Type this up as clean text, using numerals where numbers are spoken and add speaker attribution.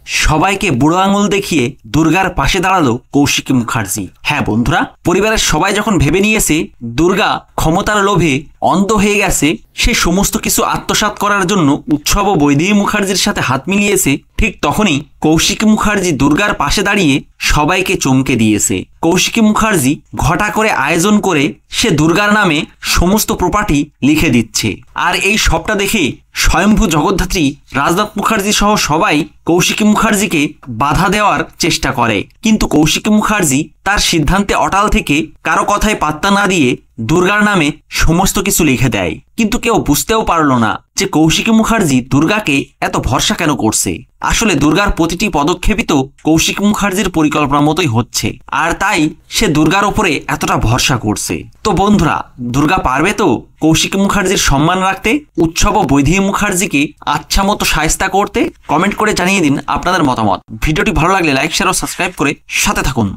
Speaker 1: সবাইকে বুড়ো আঙুল দেখিয়ে দুর্গার পাশে দাঁড়ালো কৌশিকী মুখার্জি। হ্যাঁ বন্ধুরা, পরিবারের সবাই যখন ভেবে নিয়েছে দুর্গা ক্ষমতার লোভে অন্ধ হয়ে গেছে, সে সমস্ত কিছু আত্মসাৎ করার জন্য উৎসব ও বৈদেহী মুখার্জির সাথে হাত মিলিয়েছে, ঠিক তখনই কৌশিকী মুখার্জি দুর্গার পাশে দাঁড়িয়ে সবাইকে চমকে দিয়েছে। কৌশিকী মুখার্জি ঘটা করে আয়োজন করে সে দুর্গার নামে সমস্ত প্রপার্টি লিখে দিচ্ছে। আর এই সবটা দেখে স্বয়ম্ভু জগদ্ধাত্রী রাজনাথ মুখার্জি সহ সবাই কৌশিকী মুখার্জিকে বাধা দেওয়ার চেষ্টা করে, কিন্তু কৌশিকী মুখার্জি তার সিদ্ধান্তে অটল থেকে কারো কথায় পাত্তা না দিয়ে দুর্গার নামে সমস্ত কিছু লিখে দেয়। কিন্তু কেউ বুঝতেও পারলো না যে কৌশিকী মুখার্জি দুর্গাকে এত ভরসা কেন করছে। আসলে দুর্গার প্রতিটি পদক্ষেপই তো কৌশিকী মুখার্জির পরিকল্পনা মতোই হচ্ছে, আর তাই সে দুর্গার উপরে এতটা ভরসা করছে। তো বন্ধুরা, দুর্গা পারবে তো কৌশিকী মুখার্জির সম্মান রাখতে, উৎসব ও বৈদেহী মুখার্জিকে আচ্ছা মতো শায়েস্তা করতে? কমেন্ট করে জানিয়ে দিন আপনাদের মতামত। ভিডিওটি ভালো লাগলে লাইক, শেয়ার ও সাবস্ক্রাইব করে সাথে থাকুন।